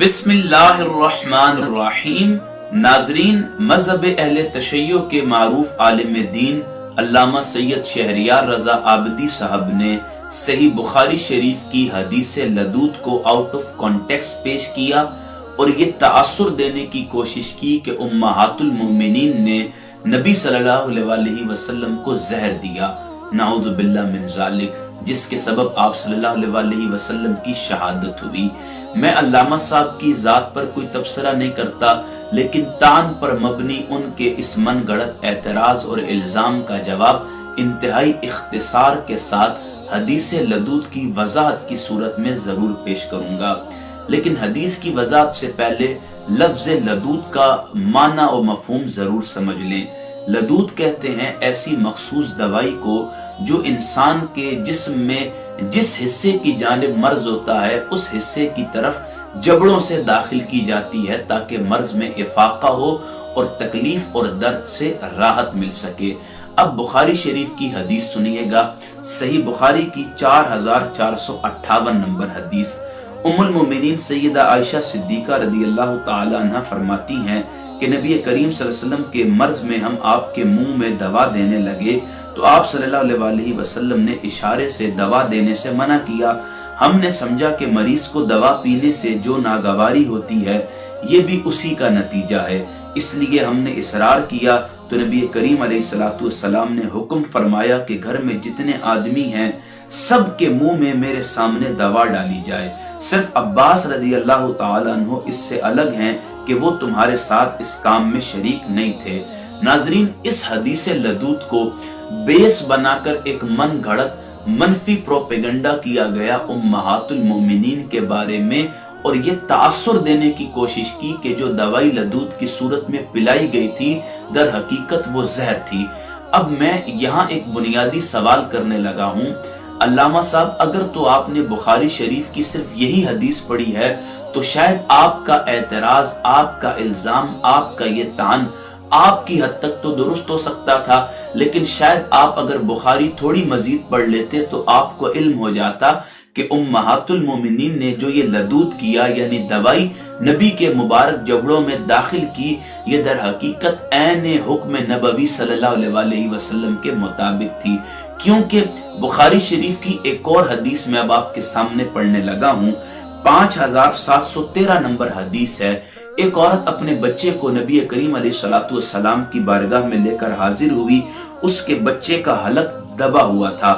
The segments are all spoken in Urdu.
بسم اللہ الرحمن الرحیم۔ ناظرین، مذہب اہل تشیع کے معروف عالم دین علامہ سید شہریار رضا عابدی صاحب نے صحیح بخاری شریف کی حدیث لدود کو آؤٹ آف کانٹیکسٹ پیش کیا اور یہ تاثر دینے کی کوشش کی کہ امہات المؤمنین نے نبی صلی اللہ علیہ وسلم کو زہر دیا، نعوذ باللہ من ذالک، جس کے سبب آپ صلی اللہ علیہ وسلم کی شہادت ہوئی۔ میں علامہ صاحب کی ذات پر کوئی تبصرہ نہیں کرتا، لیکن طعن پر مبنی ان کے اس من گڑت اعتراض اور الزام کا جواب انتہائی اختصار کے ساتھ حدیث لدود کی وضاحت کی صورت میں ضرور پیش کروں گا۔ لیکن حدیث کی وضاحت سے پہلے لفظ لدود کا معنی و مفہوم ضرور سمجھ لیں۔ لدود کہتے ہیں ایسی مخصوص دوائی کو جو انسان کے جسم میں جس حصے کی جانب مرض ہوتا ہے اس حصے کی طرف جبڑوں سے داخل کی جاتی ہے تاکہ مرض میں افاقہ ہو اور تکلیف اور درد سے راحت مل سکے۔ اب بخاری شریف کی حدیث سنیے گا، صحیح بخاری کی 4458 نمبر حدیث۔ ام المومنین سیدہ عائشہ صدیقہ رضی اللہ تعالی عنہ فرماتی ہیں کہ نبی کریم صلی اللہ علیہ وسلم کے مرض میں ہم آپ کے منہ میں دوا دینے لگے تو آپ صلی اللہ علیہ وسلم نے اشارے سے دوا دینے سے منع کیا۔ ہم نے سمجھا کہ مریض کو دوا پینے سے جو ناگواری ہوتی ہے یہ بھی اسی کا نتیجہ ہے، اس لیے ہم نے اصرار کیا تو نبی کریم علیہ السلام نے حکم فرمایا کہ گھر میں جتنے آدمی ہیں سب کے منہ میں میرے سامنے دوا ڈالی جائے، صرف عباس رضی اللہ تعالی عنہ اس سے الگ ہیں کہ وہ تمہارے ساتھ اس کام میں شریک نہیں تھے۔ ناظرین، اس حدیث لدود کو بیس بنا کر ایک من گھڑت منفی پروپیگنڈا کیا گیا امہات المؤمنین کے بارے میں، اور یہ تاثر دینے کی کوشش کی کہ جو دوائی لدود کی صورت میں پلائی گئی تھی در حقیقت وہ زہر تھی۔ اب میں یہاں ایک بنیادی سوال کرنے لگا ہوں، علامہ صاحب اگر تو آپ نے بخاری شریف کی صرف یہی حدیث پڑھی ہے تو شاید آپ کا اعتراض، آپ کا الزام، آپ کا یہ طعن آپ کی حد تک تو درست ہو سکتا تھا، لیکن شاید آپ اگر بخاری تھوڑی مزید پڑھ لیتے تو آپ کو علم ہو جاتا کہ امہات المومنین نے جو یہ لدود کیا یعنی دوائی نبی کے مبارک جبڑوں میں داخل کی، یہ در حقیقت عین حکم نبوی صلی اللہ علیہ وسلم کے مطابق تھی، کیونکہ بخاری شریف کی ایک اور حدیث میں اب آپ کے سامنے پڑھنے لگا ہوں۔ 5713 نمبر حدیث ہے۔ ایک عورت اپنے بچے کو نبی کریم علیہ السلام کی بارگاہ میں لے کر حاضر ہوئی، اس کے بچے کا حلق دبا ہوا تھا۔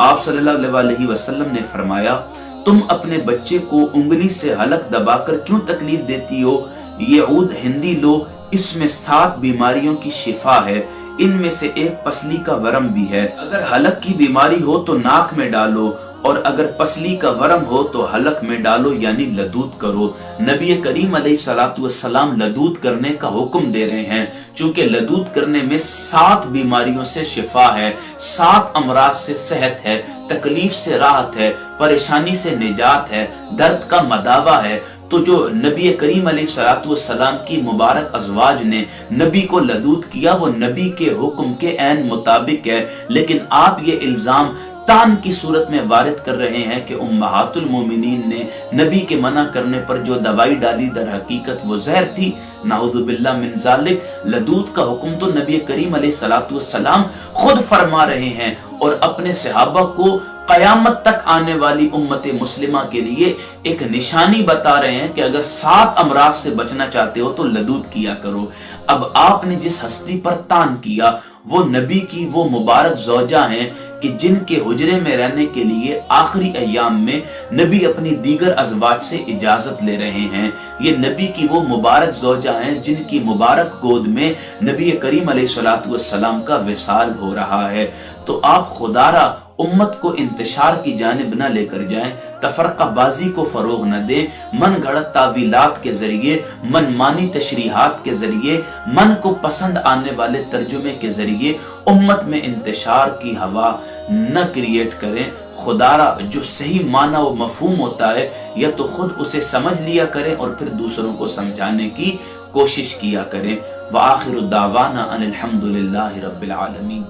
آپ صلی اللہ علیہ وسلم نے فرمایا، تم اپنے بچے کو انگلی سے حلق دبا کر کیوں تکلیف دیتی ہو؟ یہ عود ہندی لو، اس میں 7 بیماریوں کی شفا ہے، ان میں سے ایک پسلی کا ورم بھی ہے، اگر حلق کی بیماری ہو تو ناک میں ڈالو، اور اگر پسلی کا ورم ہو تو حلق میں ڈالو، یعنی لدود کرو۔ نبی کریم علیہ السلام لدود کرنے کا حکم دے رہے ہیں، چونکہ لدود کرنے میں 7 بیماریوں سے شفا ہے، 7 امراض سے صحت ہے، تکلیف سے راحت ہے، پریشانی سے نجات ہے، درد کا مداوع ہے۔ تو جو نبی کریم علیہ السلام کی مبارک ازواج نے نبی کو لدود کیا وہ نبی کے حکم کے عین مطابق ہے، لیکن آپ یہ الزام طعن کی صورت میں وارد کر رہے ہیں کہ امہات المومنین نے نبی کے منع کرنے پر جو دوائی ڈالی در حقیقت وہ زہر تھی، نعوذ باللہ من ذالک۔ لدود کا حکم تو نبی کریم علیہ السلام خود فرما رہے ہیں اور اپنے صحابہ کو قیامت تک آنے والی امت مسلمہ کے لیے ایک نشانی بتا رہے ہیں کہ اگر 7 امراض سے بچنا چاہتے ہو تو لدود کیا کرو۔ اب آپ نے جس ہستی پر طعن کیا وہ نبی کی وہ مبارک زوجہ ہیں کہ جن کے حجرے میں رہنے کے لیے آخری ایام میں نبی اپنی دیگر ازواج سے اجازت لے رہے ہیں۔ یہ نبی کی وہ مبارک زوجہ ہیں جن کی مبارک گود میں نبی کریم علیہ السلام کا وصال ہو رہا ہے۔ تو آپ خدا را امت کو انتشار کی جانب نہ لے کر جائیں، تفرقہ بازی کو فروغ نہ دیں، من گھڑت تعویلات کے ذریعے، من مانی تشریحات کے ذریعے، من کو پسند آنے والے ترجمے کے ذریعے امت میں انتشار کی ہوا نہ کریٹ کریں۔ خدا را جو صحیح معنی و مفہوم ہوتا ہے یا تو خود اسے سمجھ لیا کریں اور پھر دوسروں کو سمجھانے کی کوشش کیا کریں۔ وآخر دعوانا ان الحمد للہ رب العالمین۔